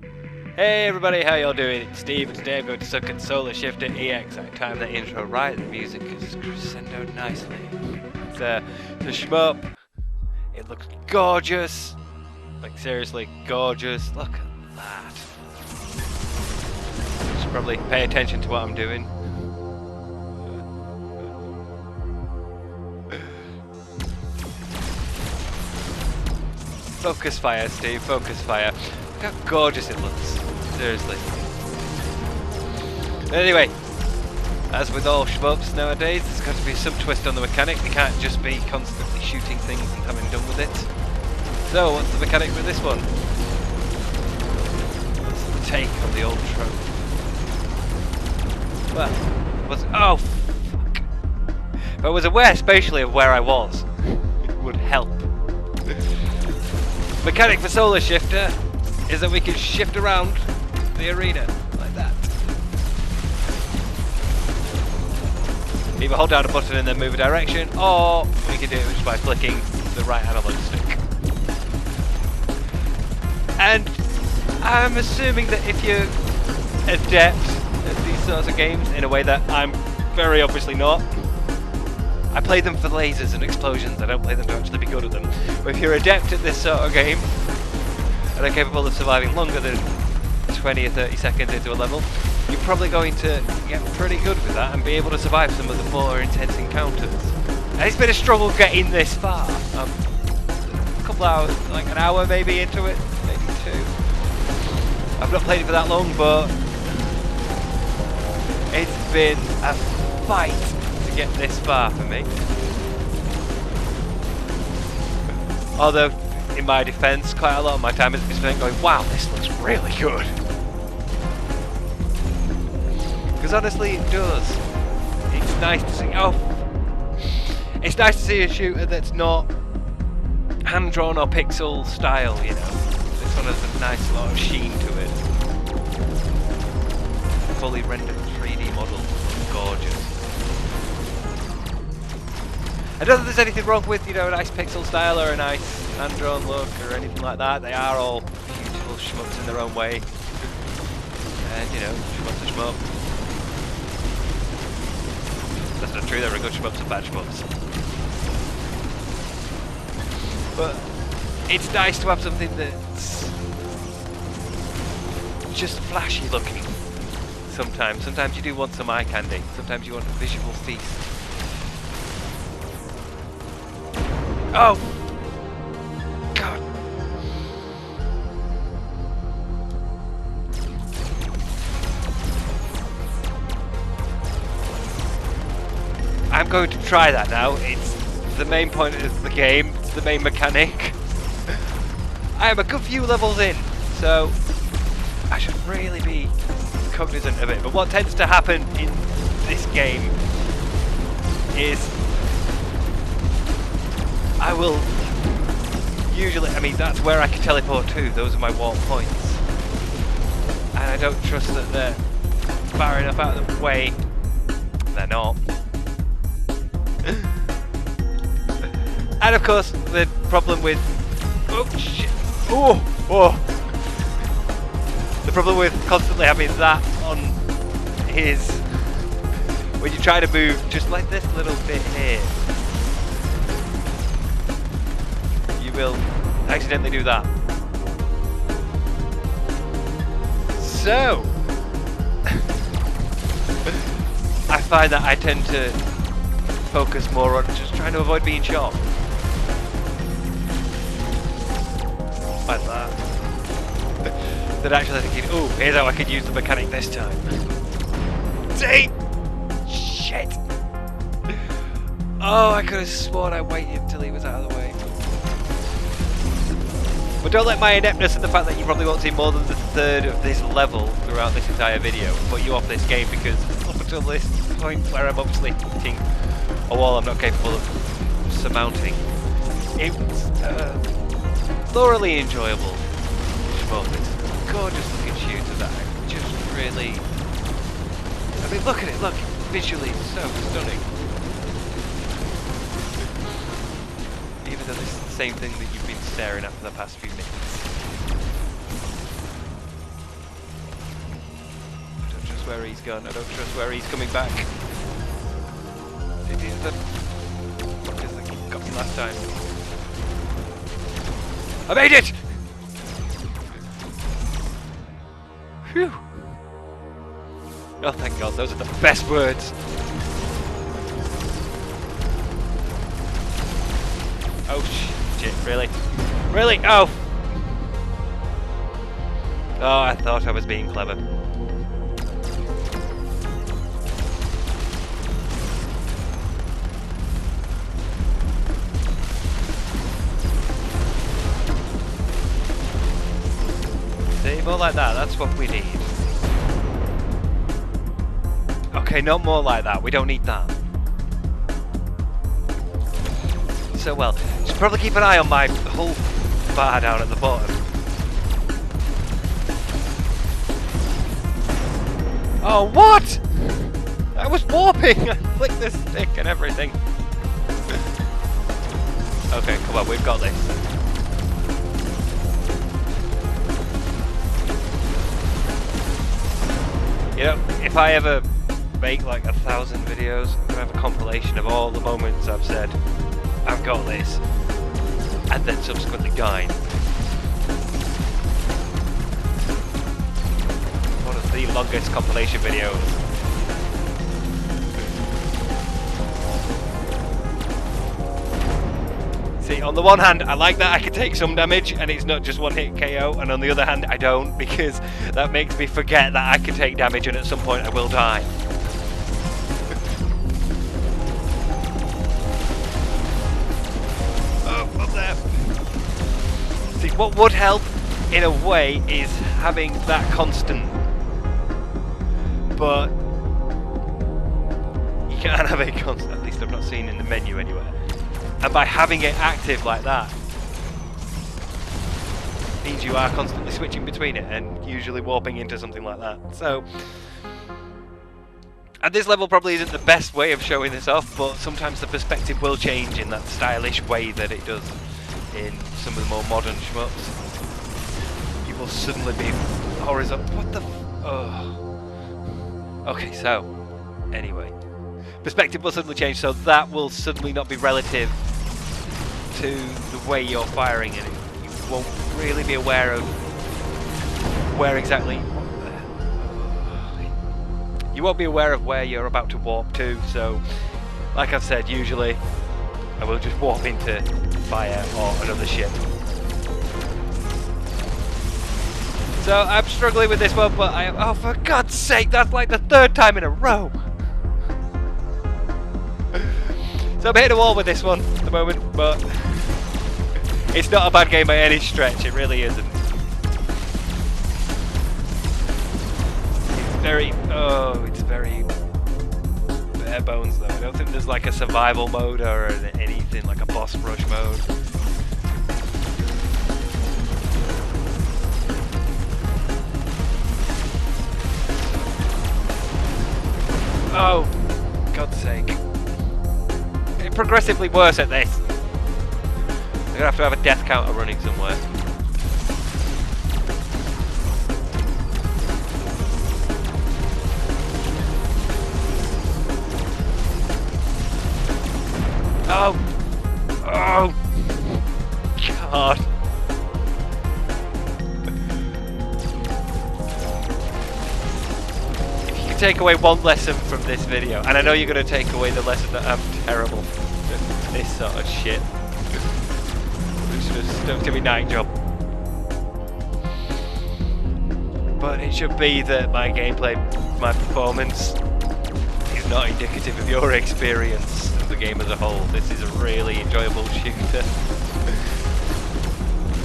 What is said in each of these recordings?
Hey everybody, how y'all doing? It's Steve, and today I'm going to suck at Solar Shifter EX. I timed that intro right, the music is crescendoed nicely. It's a shmup. It looks gorgeous. Like seriously, gorgeous. Look at that. Should probably pay attention to what I'm doing. Focus fire, Steve, focus fire. Look how gorgeous it looks. Seriously. But anyway, as with all shmups nowadays, there's got to be some twist on the mechanic. They can't just be constantly shooting things and having done with it. So, what's the mechanic for this one? What's the take on the old trope? Well, oh, fuck. If I was aware spatially of where I was, it would help. Mechanic for Solar Shifter is that we can shift around the arena like that. Either hold down a button and then move a direction, or we can do it just by flicking the right analog stick. And I'm assuming that if you're adept at these sorts of games in a way that I'm very obviously not, I play them for lasers and explosions, I don't play them to actually be good at them. But if you're adept at this sort of game, and are capable of surviving longer than 20 or 30 seconds into a level, you're probably going to get pretty good with that and be able to survive some of the more intense encounters. And it's been a struggle getting this far. A couple hours, like an hour maybe into it, maybe two. I've not played it for that long, but it's been a fight to get this far for me. Although, in my defense, quite a lot of my time has been spent going, wow, this looks really good. Because honestly, it does. It's nice to see. It's nice to see a shooter that's not hand-drawn or pixel style, you know. This one has a nice lot of sheen to it. Fully rendered 3D model, gorgeous. I don't think there's anything wrong with, you know, a nice pixel style or a nice hand-drawn look or anything like that. They are all beautiful shmups in their own way. And, you know, shmup's a shmup. That's not true, there are good shmups and bad shmups. But it's nice to have something that's just flashy looking. Sometimes you do want some eye candy. Sometimes you want a visual feast. Oh! God! I'm going to try that now. It's the main point of the game. It's the main mechanic. I am a good few levels in, so I should really be cognizant of it. But what tends to happen in this game is I will usually, I mean, that's where I can teleport to. Those are my warp points. And I don't trust that they're far enough out of the way. They're not. And of course, the problem with... Oh, shit. Oh, oh. The problem with constantly having that on is when you try to move just like this little bit here, you will accidentally do that. So, I find that I tend to focus more on just trying to avoid being shot. Like that. Than actually thinking, oh, here's how I could use the mechanic this time. See? Shit! Oh, I could have sworn I waited until he was out of the way. But don't let my ineptness and the fact that you probably won't see more than the third of this level throughout this entire video put you off this game, because up until this point where I'm obviously hitting a wall I'm not capable of surmounting, it was thoroughly enjoyable shmup. It's a gorgeous looking shooter that I just really... I mean, look at it, look, visually it's so stunning. Even though this is the same thing that you've been staring at for the past few minutes. where he's gone. I don't trust where he's coming back. Did he the fuckers that got me last time? I made it! Phew! Oh, thank God, those are the best words. Oh shit, really? Really? Oh! Oh, I thought I was being clever. See, more like that, that's what we need. Okay, not more like that, we don't need that. So well, should probably keep an eye on my whole bar down at the bottom. Oh, what? I was warping! I flicked the stick and everything. Okay, come on, we've got this. You know, if I ever make like 1,000 videos, I'm gonna have a compilation of all the moments I've said, I've got this, and then subsequently died. One of the longest compilation videos. See, on the one hand, I like that I can take some damage and it's not just one hit KO, and on the other hand, I don't, because that makes me forget that I can take damage and at some point I will die. See, what would help, in a way, is having that constant. But you can't have it constant, at least I've not seen in the menu anywhere. And by having it active like that, means you are constantly switching between it and usually warping into something like that. So, at this level probably isn't the best way of showing this off, but sometimes the perspective will change in that stylish way that it does in some of the more modern shmups. You will suddenly be horizontal. What the oh. Okay, so anyway, perspective will suddenly change, so that will suddenly not be relative to the way you're firing it. You won't really be aware of where exactly. You won't be aware of where you're about to warp to. So, like I've said, usually I will just warp into fire or another ship. So I'm struggling with this one, but oh, for God's sake, that's like the 3rd time in a row. So I'm hitting a wall with this one at the moment, but it's not a bad game by any stretch, it really isn't. It's very bare bones though. I don't think there's like a survival mode or anything like a boss rush mode. Oh, God's sake. Getting progressively worse at this. I'm gonna have a death counter running somewhere. Oh! Oh! God! If you could take away one lesson from this video, and I know you're going to take away the lesson that I'm terrible at this sort of shit. I should have stuck to my night job. But it should be that my gameplay, my performance, is not indicative of your experience of the game as a whole. This is a really enjoyable shooter.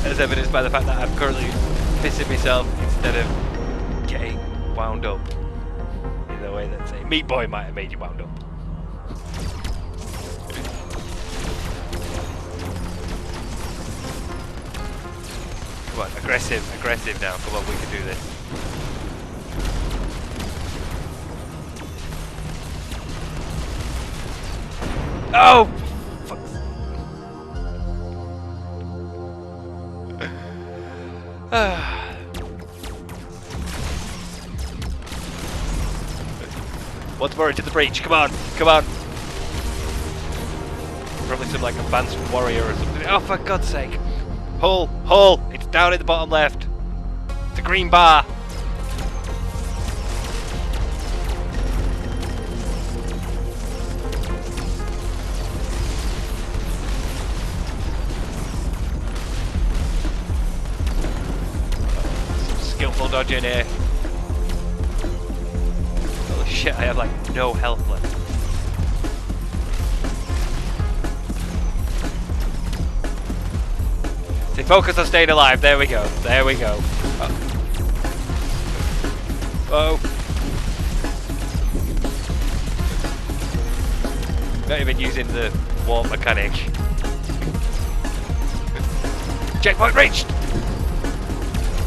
As evidenced by the fact that I'm currently pissing myself instead of getting wound up in the way that, say, Meat Boy might have made you wound up. Come on, aggressive now. Come on, we can do this. Oh! Fuck. Once more into the breach. Come on, come on. Probably some like advanced warrior or something. Oh, for God's sake. Hull, hull. It's down at the bottom left. It's a green bar. Some skillful dodging here. Holy shit, I have like no health left. Stay focused on staying alive. There we go. There we go. Oh. Not even using the warp mechanic. Checkpoint reached!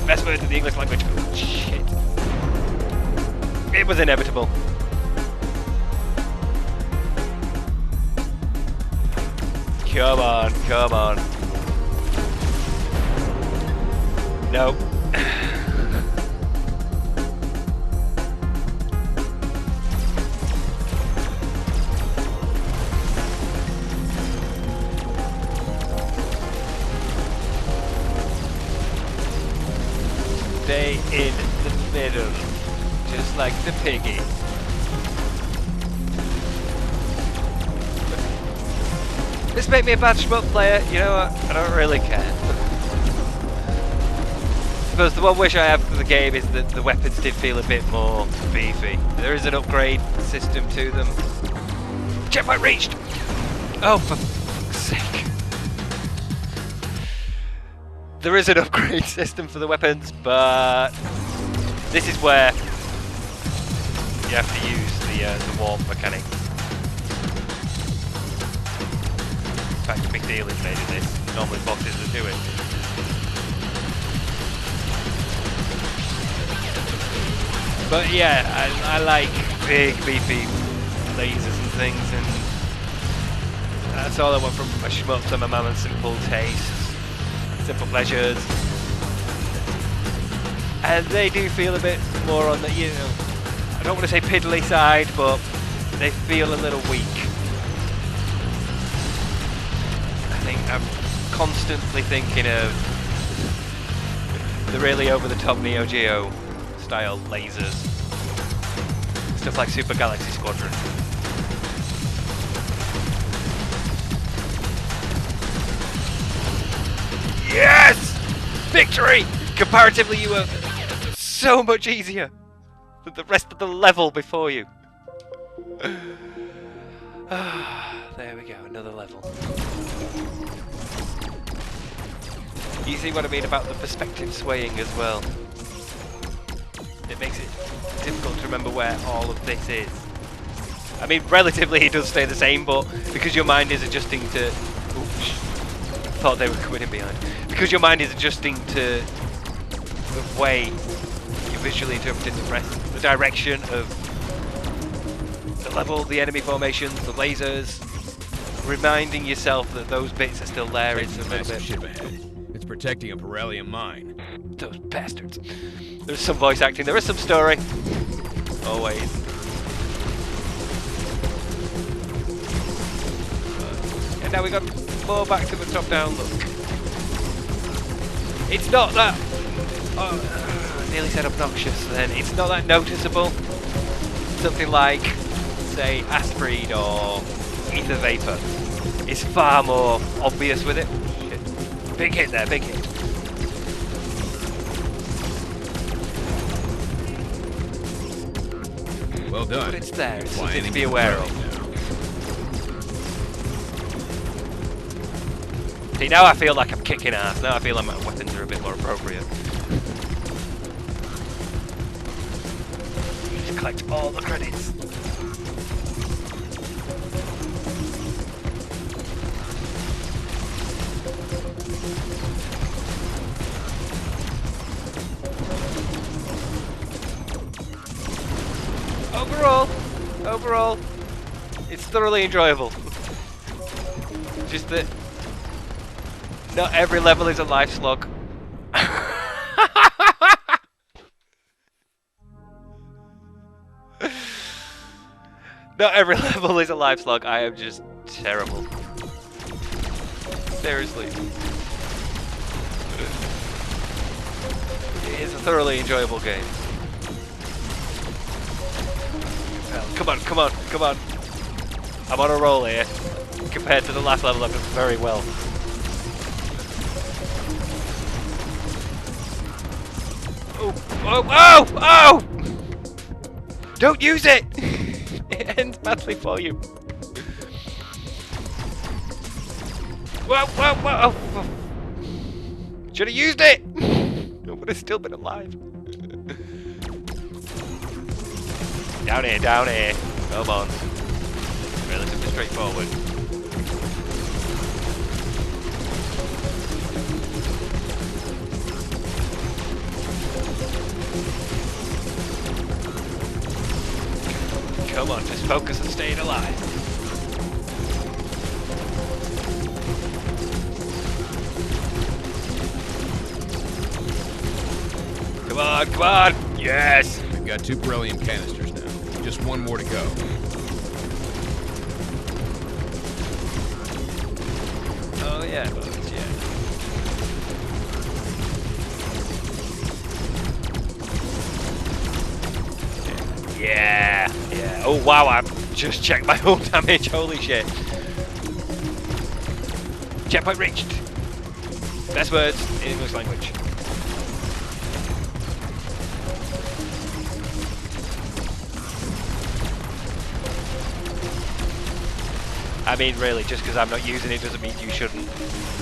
Best words in the English language. Oh, shit. It was inevitable. Come on, come on. Nope. Stay in the middle, just like the piggy. This made me a bad shmup player, you know what? I don't really care. I suppose the one wish I have for the game is that the weapons did feel a bit more beefy. There is an upgrade system to them. Checkpoint reached! Oh, for fuck's sake. There is an upgrade system for the weapons, but this is where you have to use the warp mechanic. In fact, a big deal is made of this. Normally bosses that do it. But yeah, I like big, beefy lasers and things, and that's all I want from my shmups and my mammoth simple tastes. Simple pleasures, and they do feel a bit more on the, you know, I don't want to say piddly side, but they feel a little weak. I think I'm constantly thinking of the really over-the-top Neo Geo style lasers, stuff like Super Galaxy Squadron. Yes! Victory! Comparatively, you were so much easier than the rest of the level before you. There we go, another level. You see what I mean about the perspective swaying as well? It makes it difficult to remember where all of this is. I mean, relatively it does stay the same, but because your mind is adjusting to... Oops. Thought they were coming in behind. Because your mind is adjusting to the way you visually interpreting the direction of the level, the enemy formations, the lasers, reminding yourself that those bits are still there. It's a little bit... ship ahead. It's protecting a Pirellium mine. Those bastards. There's some voice acting, there is some story. Always. And now we got more back to the top-down look. It's not that... Oh, I nearly said obnoxious then. It's not that noticeable. Something like, say, Aspride or Ether Vapor is far more obvious with it. Shit. Big hit there, big hit. Well done. But it's there, it's something to be aware of. See, now I feel like I'm kicking ass. Now I feel like my weapons are a bit more appropriate. Just collect all the credits. Overall, it's thoroughly enjoyable. Just that not every level is a life slog. Not every level is a life slog. I am just terrible. Seriously. It is a thoroughly enjoyable game. Well, come on, come on, come on. I'm on a roll here. Compared to the last level, I've done very well. Oh, oh, oh, oh! Don't use it! It ends badly for you. Whoa, whoa, whoa! Oh. Should have used it! I would have still been alive. Down here, down here. Come on. Relatively straightforward. Come on, just focus on staying alive. Come on, come on! Yes! We've got 2 beryllium canisters now. Just 1 more to go. Oh yeah, bullets, yeah. Yeah, yeah. Oh wow, I've just checked my own damage, holy shit. Checkpoint reached. Best words in English language. I mean, really, just because I'm not using it doesn't mean you shouldn't.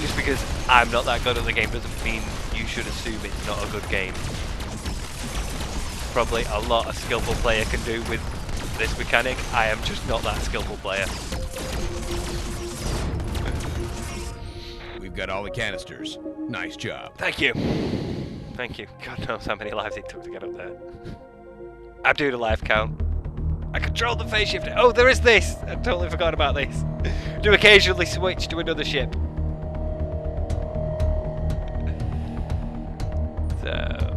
Just because I'm not that good at the game doesn't mean you should assume it's not a good game. Probably a lot a skillful player can do with this mechanic. I am just not that skillful player. We've got all the canisters. Nice job. Thank you. Thank you. God knows how many lives it took to get up there. I'm doing a life count. I control the phase shifter. Oh, there is this! I totally forgot about this. Do occasionally switch to another ship. So...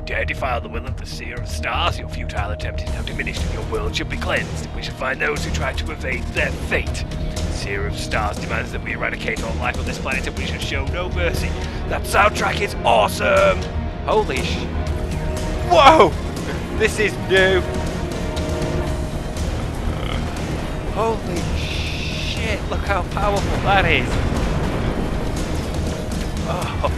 dare defile the will of the Seer of Stars. Your futile attempt is now diminished and your world should be cleansed. We shall find those who try to evade their fate. Seer of Stars demands that we eradicate all life on this planet and we should show no mercy. That soundtrack is awesome! Holy sh... Whoa! This is new! Holy shit, look how powerful that is! Oh.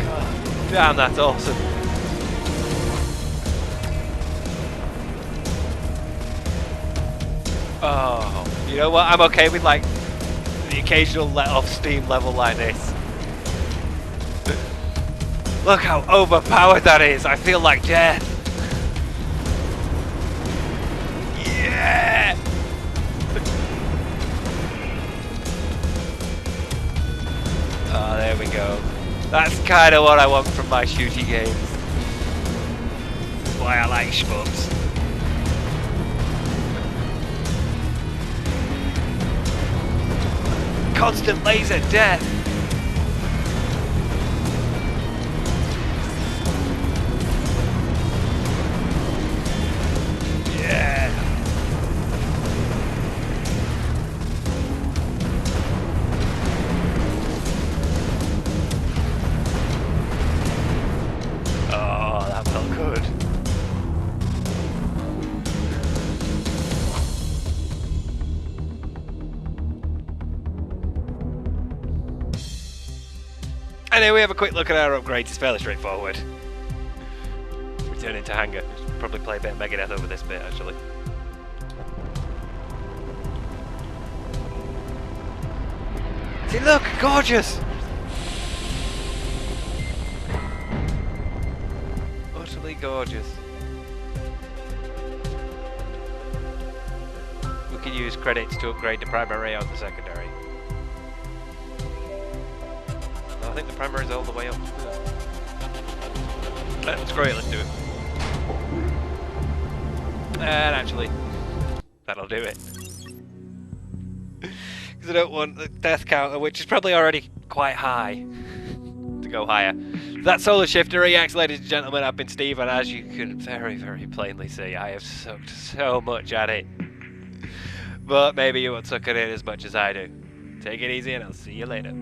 God damn, that's awesome. Oh, you know what? I'm okay with like the occasional let off steam level like this. Look how overpowered that is! I feel like death! Yeah! Oh, there we go. That's kind of what I want from my shooty games. That's why I like shmups. Constant laser death! Yeah! Oh, that felt good. And then we have a quick look at our upgrades. It's fairly straightforward. Return into hangar. Probably play a bit of Megadeth over this bit, actually. See, look! Gorgeous! Utterly gorgeous. We can use credits to upgrade the primary or the secondary. I think the primary is all the way up. Screw it, let's do it. And actually, that'll do it. Because I don't want the death counter, which is probably already quite high, to go higher. That Solar Shifter EX, ladies and gentlemen. I've been Steve, and as you can very, very plainly see, I have sucked so much at it. But maybe you won't suck at it as much as I do. Take it easy, and I'll see you later.